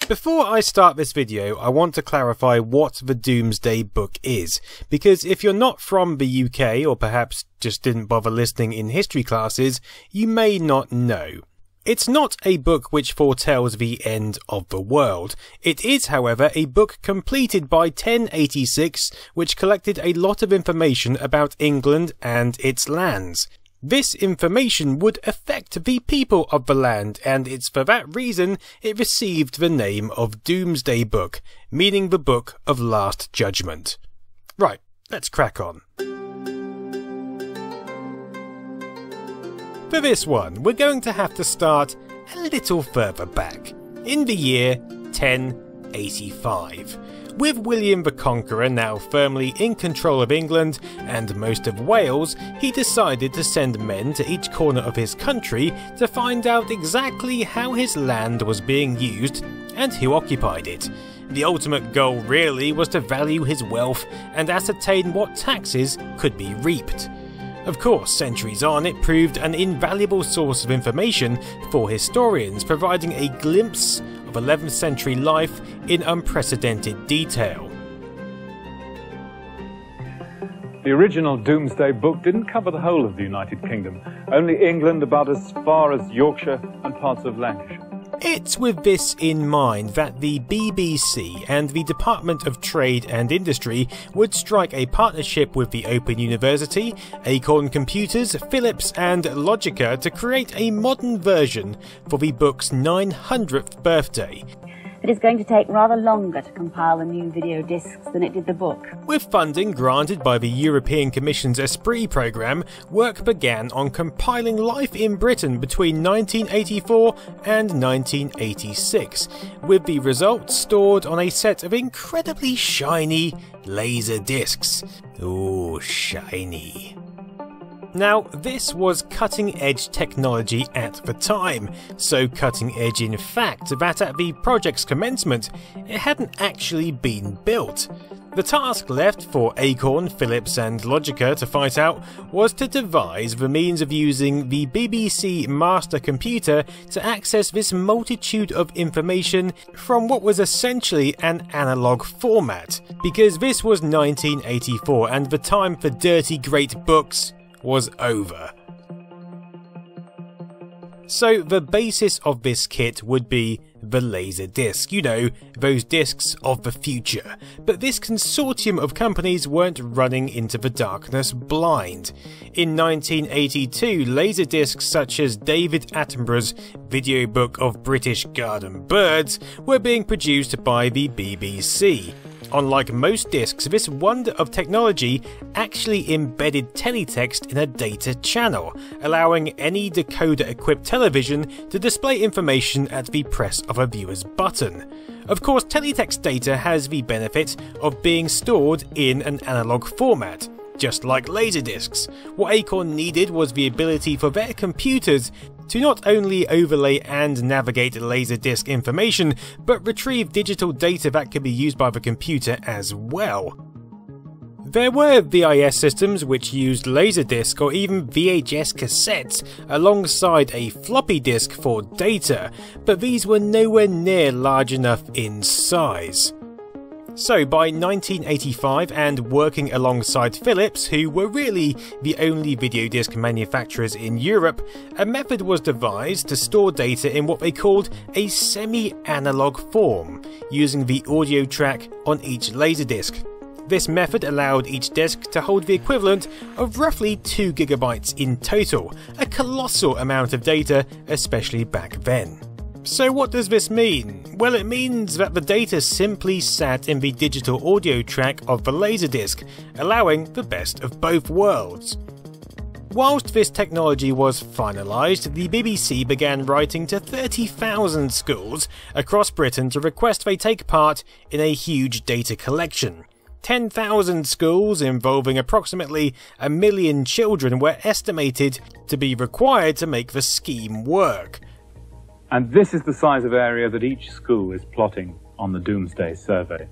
Before I start this video, I want to clarify what the Doomsday Book is, because if you're not from the UK, or perhaps just didn't bother listening in history classes, you may not know. It's not a book which foretells the end of the world. It is, however, a book completed by 1086, which collected a lot of information about England and its lands. This information would affect the people of the land, and it's for that reason it received the name of Doomsday Book, meaning the Book of Last Judgment. Right, let's crack on. For this one, we're going to have to start a little further back, in the year 1085. With William the Conqueror now firmly in control of England and most of Wales, he decided to send men to each corner of his country to find out exactly how his land was being used and who occupied it. The ultimate goal really was to value his wealth and ascertain what taxes could be reaped. Of course, centuries on, it proved an invaluable source of information for historians, providing a glimpse of 11th century life in unprecedented detail. The original Doomsday Book didn't cover the whole of the United Kingdom, only England about as far as Yorkshire and parts of Lancashire. It's with this in mind that the BBC and the Department of Trade and Industry would strike a partnership with the Open University, Acorn Computers, Philips and Logica to create a modern version for the book's 900th birthday. It is going to take rather longer to compile the new video discs than it did the book. With funding granted by the European Commission's Esprit programme, work began on compiling life in Britain between 1984 and 1986, with the results stored on a set of incredibly shiny laser discs. Ooh, shiny. Now, this was cutting-edge technology at the time, so cutting-edge in fact that at the project's commencement, it hadn't actually been built. The task left for Acorn, Philips and Logica to fight out was to devise the means of using the BBC master computer to access this multitude of information from what was essentially an analogue format, because this was 1984 and the time for dirty great books was over. So the basis of this kit would be the LaserDisc, you know, those discs of the future. But this consortium of companies weren't running into the darkness blind. In 1982, LaserDiscs such as David Attenborough's Video Book of British Garden Birds were being produced by the BBC. Unlike most discs, this wonder of technology actually embedded teletext in a data channel, allowing any decoder-equipped television to display information at the press of a viewer's button. Of course, teletext data has the benefit of being stored in an analogue format, just like LaserDiscs. What Acorn needed was the ability for their computers to not only overlay and navigate LaserDisc information, but retrieve digital data that could be used by the computer as well. There were VIS systems which used LaserDisc or even VHS cassettes alongside a floppy disk for data, but these were nowhere near large enough in size. So by 1985, and working alongside Philips, who were really the only video disc manufacturers in Europe, a method was devised to store data in what they called a semi-analog form, using the audio track on each LaserDisc. This method allowed each disc to hold the equivalent of roughly 2 GB in total, a colossal amount of data, especially back then. So what does this mean? Well, it means that the data simply sat in the digital audio track of the LaserDisc, allowing the best of both worlds. Whilst this technology was finalised, the BBC began writing to 30,000 schools across Britain to request they take part in a huge data collection. 10,000 schools involving approximately 1 million children were estimated to be required to make the scheme work. And this is the size of area that each school is plotting on the Doomsday Survey.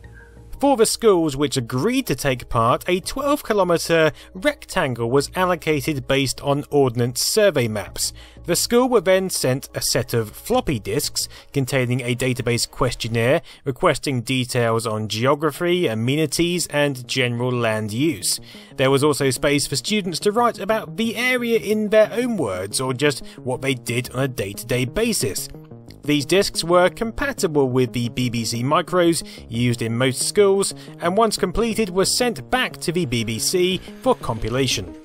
For the schools which agreed to take part, a 12-kilometre rectangle was allocated based on Ordnance Survey maps. The school were then sent a set of floppy disks containing a database questionnaire requesting details on geography, amenities and general land use. There was also space for students to write about the area in their own words or just what they did on a day-to-day basis. These discs were compatible with the BBC micros used in most schools, and once completed were sent back to the BBC for compilation.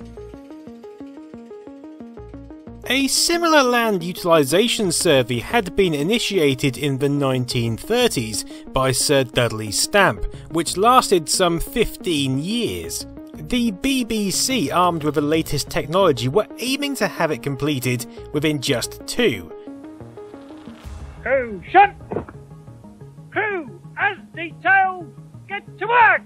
A similar land utilisation survey had been initiated in the 1930s by Sir Dudley Stamp, which lasted some 15 years. The BBC, armed with the latest technology, were aiming to have it completed within just 2. Crew, shut! Crew, as detailed, get to work!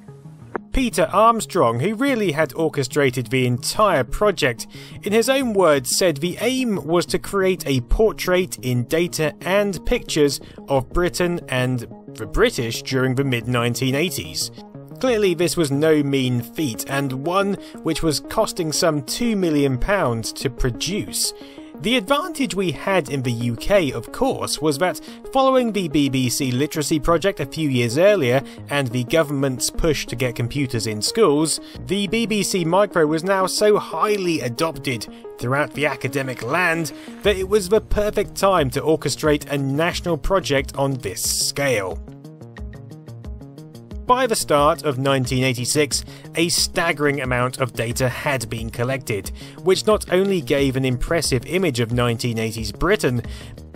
Peter Armstrong, who really had orchestrated the entire project, in his own words said the aim was to create a portrait in data and pictures of Britain and the British during the mid-1980s. Clearly this was no mean feat, and one which was costing some £2 million to produce. The advantage we had in the UK, of course, was that following the BBC Literacy Project a few years earlier and the government's push to get computers in schools, the BBC Micro was now so highly adopted throughout the academic land that it was the perfect time to orchestrate a national project on this scale. By the start of 1986, a staggering amount of data had been collected, which not only gave an impressive image of 1980s Britain,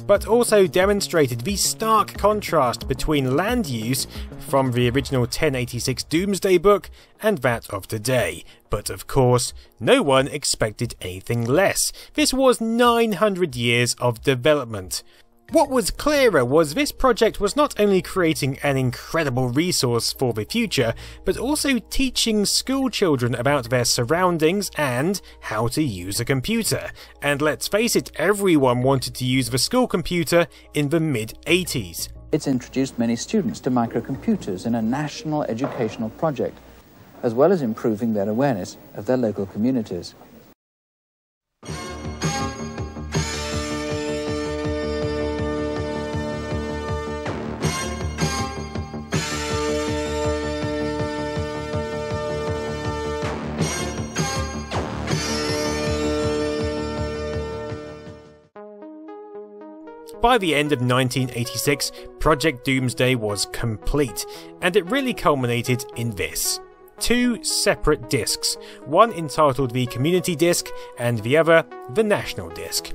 but also demonstrated the stark contrast between land use from the original 1086 Doomsday book and that of today. But of course, no one expected anything less. This was 900 years of development. What was clearer was this project was not only creating an incredible resource for the future, but also teaching school children about their surroundings and how to use a computer. And let's face it, everyone wanted to use the school computer in the mid-80s. It's introduced many students to microcomputers in a national educational project, as well as improving their awareness of their local communities. By the end of 1986, Project Doomsday was complete, and it really culminated in this. 2 separate discs, one entitled the Community Disc and the other the National Disc.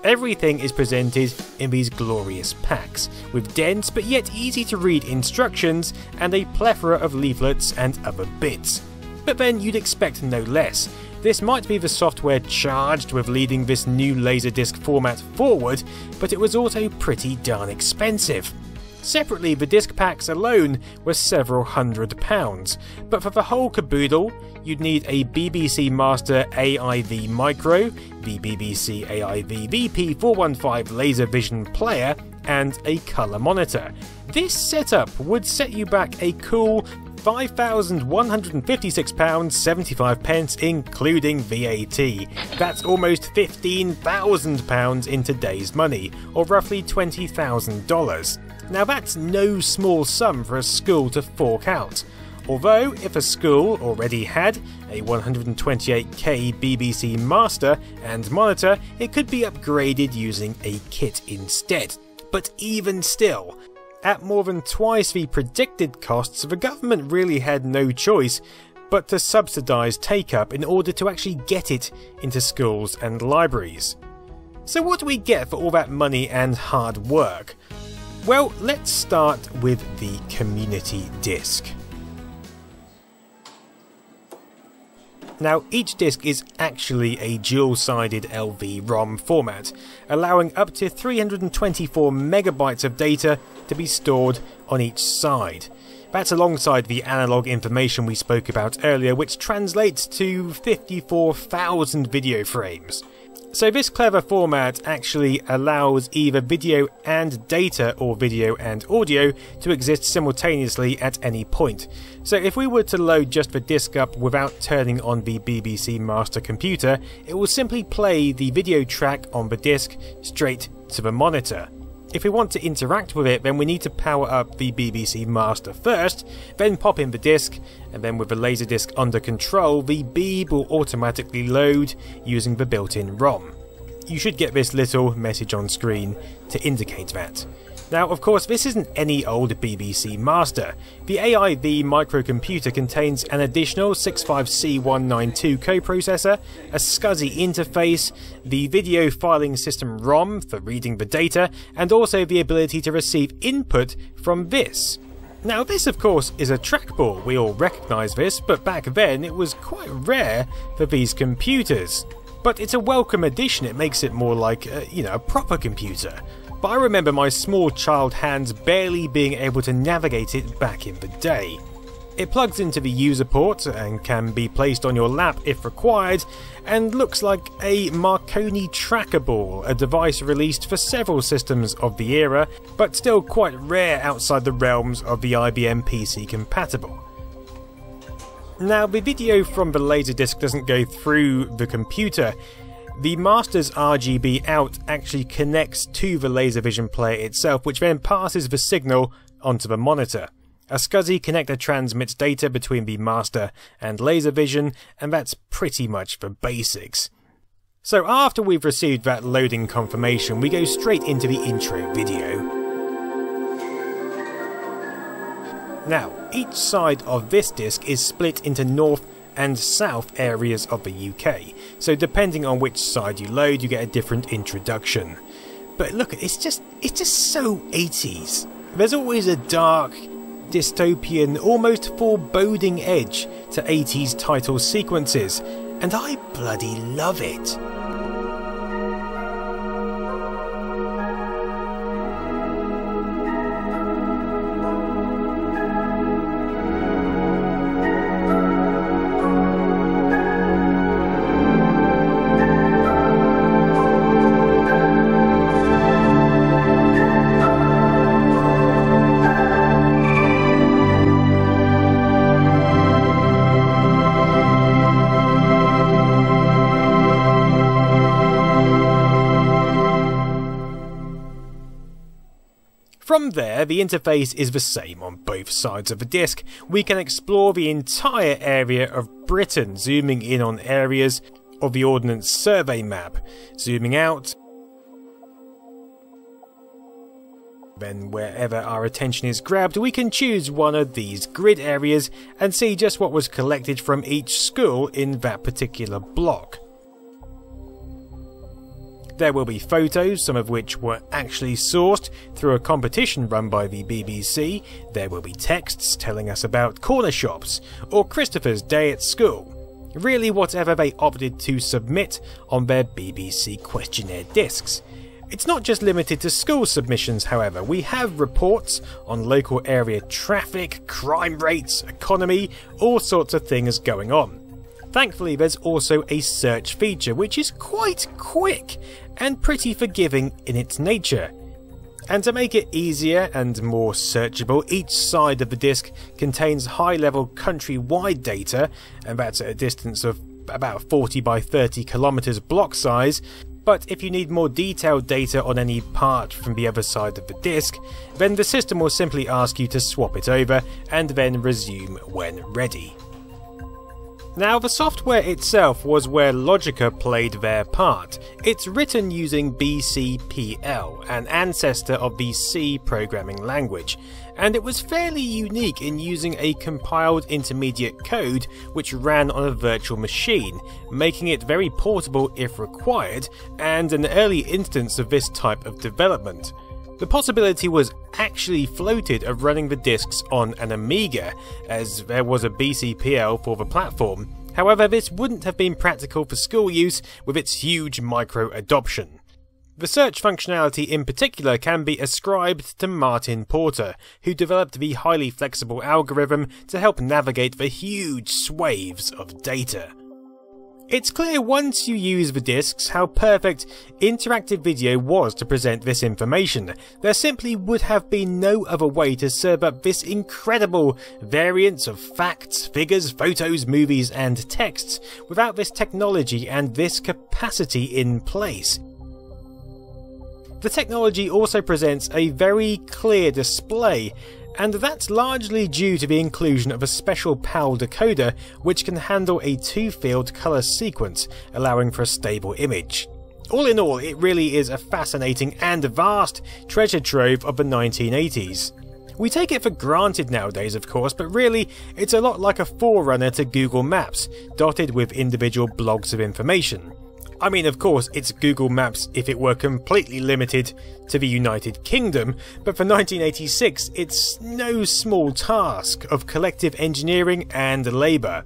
Everything is presented in these glorious packs, with dense but yet easy to read instructions and a plethora of leaflets and other bits. But then you'd expect no less. This might be the software charged with leading this new LaserDisc format forward, but it was also pretty darn expensive. Separately, the disc packs alone were several £100, but for the whole caboodle, you'd need a BBC Master AIV Micro, the BBC AIV VP415 Laser Vision player, and a colour monitor. This setup would set you back a cool £5,156.75 including VAT. That's almost £15,000 in today's money, or roughly $20,000. Now that's no small sum for a school to fork out. Although, if a school already had a 128K BBC Master and monitor, it could be upgraded using a kit instead. But even still, at more than twice the predicted costs, the government really had no choice but to subsidise take-up in order to actually get it into schools and libraries. So what do we get for all that money and hard work? Well, let's start with the Community Disc. Now, each disc is actually a dual-sided LV-ROM format, allowing up to 324 megabytes of data to be stored on each side. That's alongside the analog information we spoke about earlier, which translates to 54,000 video frames. So this clever format actually allows either video and data or video and audio to exist simultaneously at any point. So if we were to load just the disc up without turning on the BBC master computer, it will simply play the video track on the disc straight to the monitor. If we want to interact with it, then we need to power up the BBC master first, then pop in the disc, and then with the LaserDisc under control, the Beeb will automatically load using the built-in ROM. You should get this little message on screen to indicate that. Now, of course, this isn't any old BBC master. The AIV microcomputer contains an additional 65C192 coprocessor, a SCSI interface, the video filing system ROM for reading the data, and also the ability to receive input from this. Now, this of course is a trackball, we all recognise this, but back then it was quite rare for these computers. But it's a welcome addition, it makes it more like, a proper computer. But I remember my small child hands barely being able to navigate it back in the day. It plugs into the user port and can be placed on your lap if required, and looks like a Marconi tracker ball, a device released for several systems of the era, but still quite rare outside the realms of the IBM PC compatible. Now, the video from the LaserDisc doesn't go through the computer. The master's RGB out actually connects to the LaserVision player itself, which then passes the signal onto the monitor. A SCSI connector transmits data between the master and LaserVision, and that's pretty much the basics. So after we've received that loading confirmation, we go straight into the intro video. Now, each side of this disc is split into north and south areas of the UK, so depending on which side you load, you get a different introduction. But look, it's just so 80s. There's always a dark, dystopian, almost foreboding edge to 80s title sequences, and I bloody love it. From there, the interface is the same on both sides of the disc. We can explore the entire area of Britain, zooming in on areas of the Ordnance Survey map, zooming out, then wherever our attention is grabbed, we can choose one of these grid areas and see just what was collected from each school in that particular block. There will be photos, some of which were actually sourced through a competition run by the BBC. There will be texts telling us about corner shops or Christopher's day at school. Really whatever they opted to submit on their BBC questionnaire discs. It's not just limited to school submissions, however. We have reports on local area traffic, crime rates, economy, all sorts of things going on. Thankfully, there's also a search feature, which is quite quick and pretty forgiving in its nature. And to make it easier and more searchable, each side of the disc contains high-level country-wide data, and that's at a distance of about 40 by 30 kilometers block size. But if you need more detailed data on any part from the other side of the disc, then the system will simply ask you to swap it over and then resume when ready. Now, the software itself was where Logica played their part. It's written using BCPL, an ancestor of the C programming language, and it was fairly unique in using a compiled intermediate code which ran on a virtual machine, making it very portable if required, and an early instance of this type of development. The possibility was actually floated of running the discs on an Amiga, as there was a BCPL for the platform. However, this wouldn't have been practical for school use with its huge micro adoption. The search functionality in particular can be ascribed to Martin Porter, who developed the highly flexible algorithm to help navigate the huge swathes of data. It's clear once you use the discs how perfect interactive video was to present this information. There simply would have been no other way to serve up this incredible variance of facts, figures, photos, movies and texts without this technology and this capacity in place. The technology also presents a very clear display, and that's largely due to the inclusion of a special PAL decoder which can handle a 2-field colour sequence, allowing for a stable image. All in all, it really is a fascinating and vast treasure trove of the 1980s. We take it for granted nowadays, of course, but really it's a lot like a forerunner to Google Maps, dotted with individual blogs of information. I mean, of course, it's Google Maps if it were completely limited to the United Kingdom, but for 1986, it's no small task of collective engineering and labour.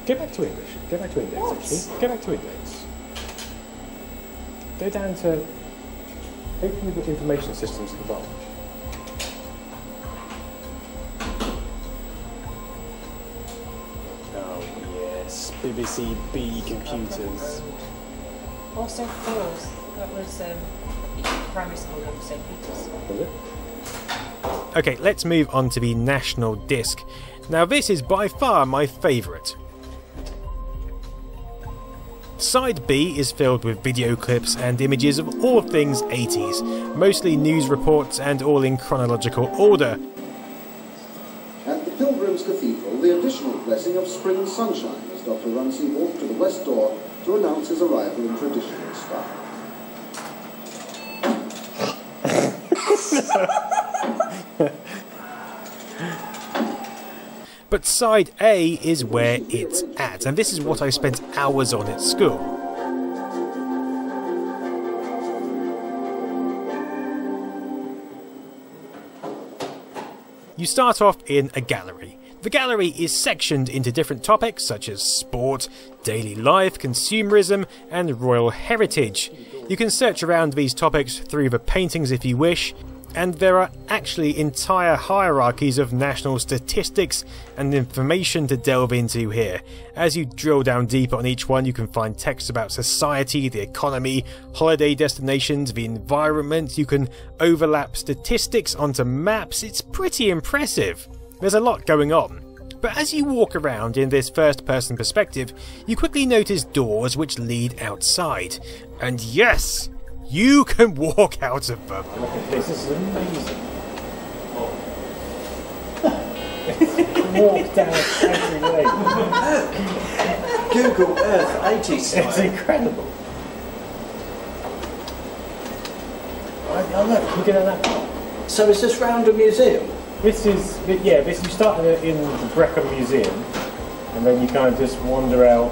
Go back to English. Go back to index, actually. Go back to index. Go down to... Open the information systems at the bottom. BBC B computers. Oh, St. Paul's. That was primary school of St. Peter's. Was it? Okay, let's move on to the National Disc. Now this is by far my favourite. Side B is filled with video clips and images of all things 80s, mostly news reports and all in chronological order. At the Pilgrim's Cathedral, the additional blessing of spring sunshine as Dr. Runcie walked to the west door to announce his arrival in traditional style. But side A is where it's at, and this is what I spent hours on at school. You start off in a gallery. The gallery is sectioned into different topics such as sport, daily life, consumerism and royal heritage. You can search around these topics through the paintings if you wish, and there are actually entire hierarchies of national statistics and information to delve into here. As you drill down deeper on each one, you can find texts about society, the economy, holiday destinations, the environment. You can overlap statistics onto maps. It's pretty impressive. There's a lot going on. But as you walk around in this first-person perspective, you quickly notice doors which lead outside. And yes! You can walk out of them. Look at this, this is amazing. Walk down every way. Google Earth 80 style. It's incredible. Oh look, you get on that part. So is this round a museum? This is, yeah, this you start in the Brecon Museum, and then you kind of just wander out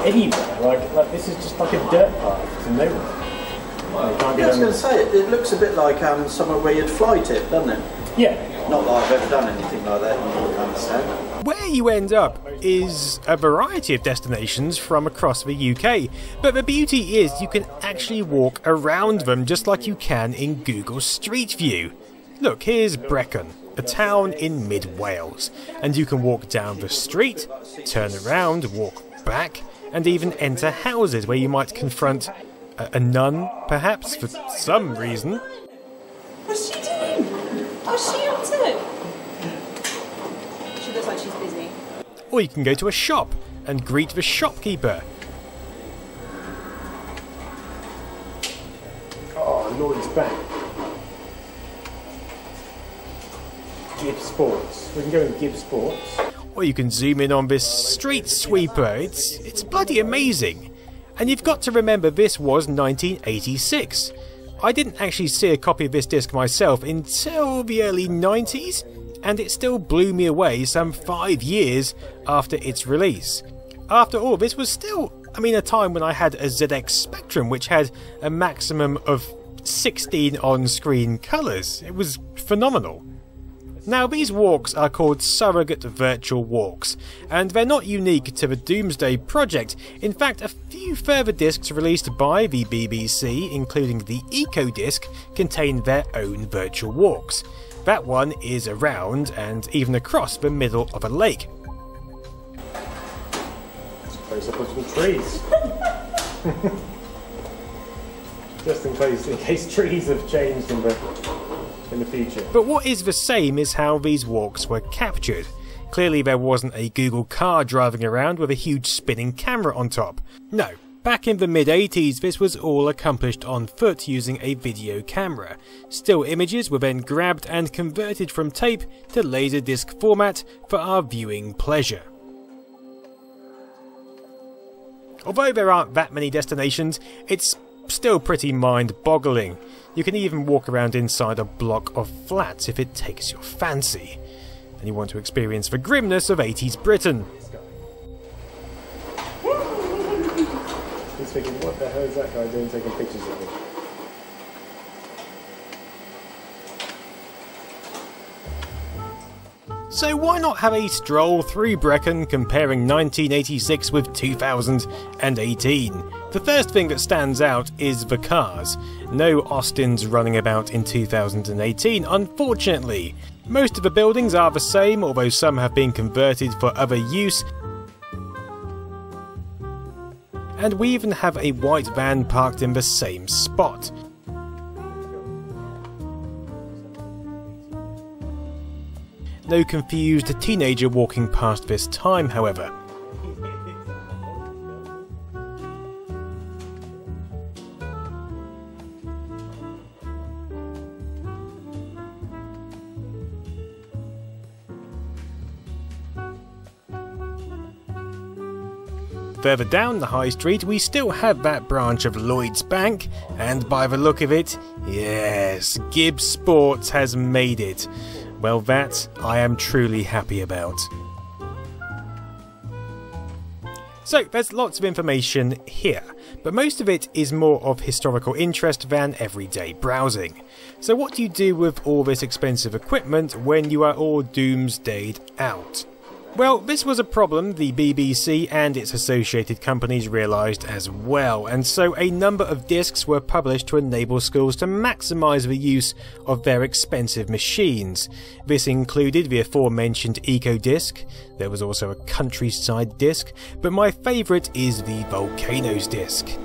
anywhere, like this is just like a dirt path to nowhere. I was going to say, it looks a bit like somewhere where you'd fly to, doesn't it? Yeah. Not that I've ever done anything like that, you wouldn't understand. Where you end up is a variety of destinations from across the UK, but the beauty is you can actually walk around them just like you can in Google Street View. Look, here's Brecon, a town in mid-Wales, and you can walk down the street, turn around, walk back, and even enter houses where you might confront a nun, perhaps, for some reason. What's she doing? What's she up to? She looks like she's busy. Or you can go to a shop and greet the shopkeeper. Oh, Lloyd's back. Gibb Sports. We can go in Gibb Sports. Or you can zoom in on this street sweeper. It's bloody amazing. And you've got to remember this was 1986. I didn't actually see a copy of this disc myself until the early 90s, and it still blew me away some 5 years after its release. After all, this was still, a time when I had a ZX Spectrum which had a maximum of 16 on-screen colours. It was phenomenal. Now, these walks are called surrogate virtual walks, and they're not unique to the Doomsday Project. In fact, a few further discs released by the BBC, including the Eco disc, contain their own virtual walks. That one is around and even across the middle of a lake. close up of some trees. Just in case trees have changed in the future. But what is the same is how these walks were captured. Clearly there wasn't a Google car driving around with a huge spinning camera on top. No, back in the mid-80s this was all accomplished on foot using a video camera. Still images were then grabbed and converted from tape to LaserDisc format for our viewing pleasure. Although there aren't that many destinations, it's still pretty mind-boggling. You can even walk around inside a block of flats if it takes your fancy, and you want to experience the grimness of 80s Britain. He's thinking, what the hell is that guy doing taking pictures of me? So why not have a stroll through Brecon comparing 1986 with 2018? The first thing that stands out is the cars. No Austins running about in 2018, unfortunately. Most of the buildings are the same, although some have been converted for other use. And we even have a white van parked in the same spot. No confused teenager walking past this time, however. Further down the high street we still have that branch of Lloyd's Bank, and by the look of it, yes, Gibbs Sports has made it. Well, that I am truly happy about. So there's lots of information here, but most of it is more of historical interest than everyday browsing. So what do you do with all this expensive equipment when you are all doomsdayed out? Well, this was a problem the BBC and its associated companies realised as well, and so a number of discs were published to enable schools to maximise the use of their expensive machines. This included the aforementioned EcoDisc, there was also a Countryside disc, but my favourite is the Volcanoes disc.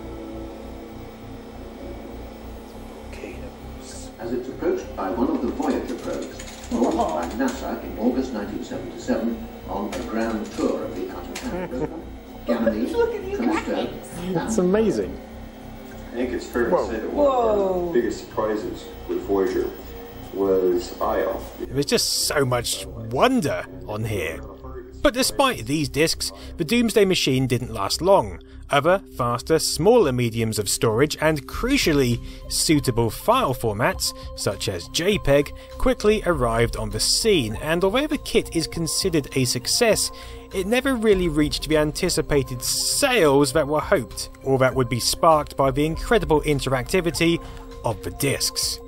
As it's approached by one of the Voyager probes, launched by NASA in August 1977, on a grand tour of the outer planet. Ganymede, Callisto. It's amazing. I think it's fair to say that one of the biggest surprises with Voyager was Io. There's just so much wonder on here. But despite these discs, the Doomsday machine didn't last long. Other, faster, smaller mediums of storage and, crucially, suitable file formats, such as JPEG, quickly arrived on the scene, and although the kit is considered a success, it never really reached the anticipated sales that were hoped, or that would be sparked by the incredible interactivity of the discs.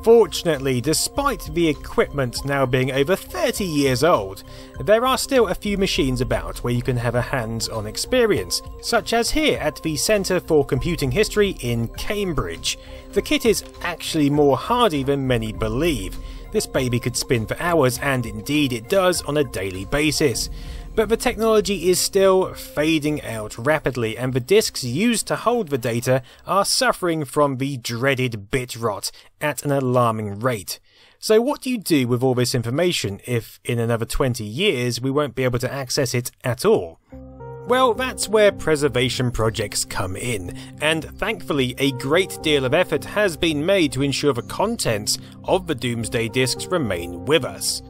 Fortunately, despite the equipment now being over 30 years old, there are still a few machines about where you can have a hands-on experience, such as here at the Centre for Computing History in Cambridge. The kit is actually more hardy than many believe. This baby could spin for hours, and indeed it does on a daily basis. But the technology is still fading out rapidly, and the disks used to hold the data are suffering from the dreaded bit rot at an alarming rate. So what do you do with all this information if in another 20 years we won't be able to access it at all? Well, that's where preservation projects come in, and thankfully a great deal of effort has been made to ensure the contents of the Doomsday discs remain with us.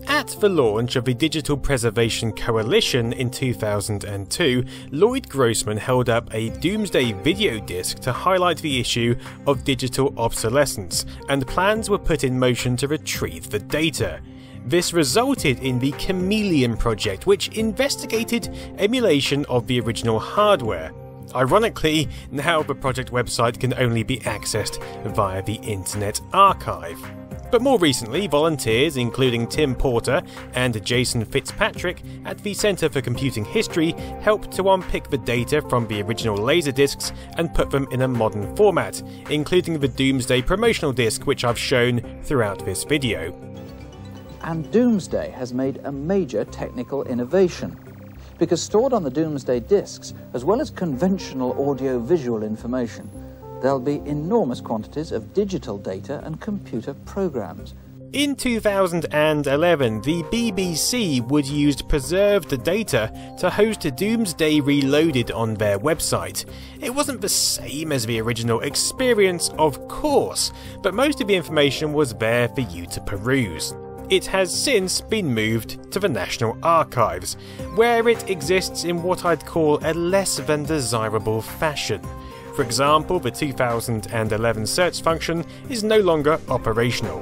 At the launch of the Digital Preservation Coalition in 2002, Lloyd Grossman held up a Doomsday video disc to highlight the issue of digital obsolescence, and plans were put in motion to retrieve the data. This resulted in the Chameleon Project, which investigated emulation of the original hardware. Ironically, now the project website can only be accessed via the Internet Archive. But more recently, volunteers including Tim Porter and Jason Fitzpatrick at the Centre for Computing History helped to unpick the data from the original LaserDiscs and put them in a modern format, including the Doomsday promotional disc, which I've shown throughout this video. And Doomsday has made a major technical innovation. because stored on the Doomsday discs, as well as conventional audio-visual information, there'll be enormous quantities of digital data and computer programs. In 2011, the BBC would use preserved data to host Doomsday Reloaded on their website. It wasn't the same as the original experience, of course, but most of the information was there for you to peruse. It has since been moved to the National Archives, where it exists in what I'd call a less than desirable fashion. For example, the 2011 search function is no longer operational.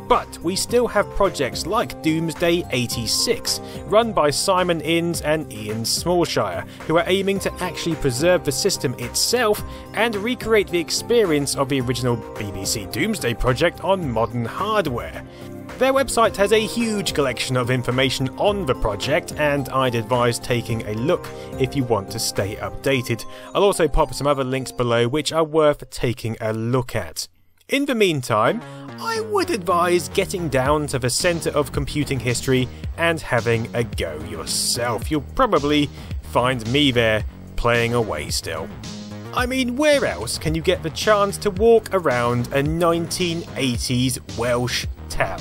But we still have projects like Doomsday 86, run by Simon Innes and Ian Smallshire, who are aiming to actually preserve the system itself and recreate the experience of the original BBC Doomsday Project on modern hardware. Their website has a huge collection of information on the project, and I'd advise taking a look if you want to stay updated. I'll also pop some other links below which are worth taking a look at. In the meantime, I would advise getting down to the centre of computing history and having a go yourself. You'll probably find me there playing away still. I mean, where else can you get the chance to walk around a 1980s Welsh town?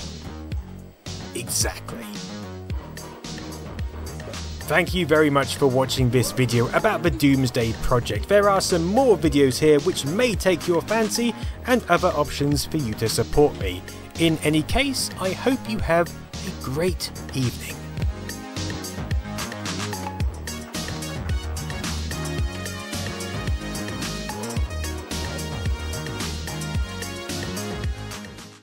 Exactly. Thank you very much for watching this video about the Doomsday Project. There are some more videos here which may take your fancy and other options for you to support me. In any case, I hope you have a great evening.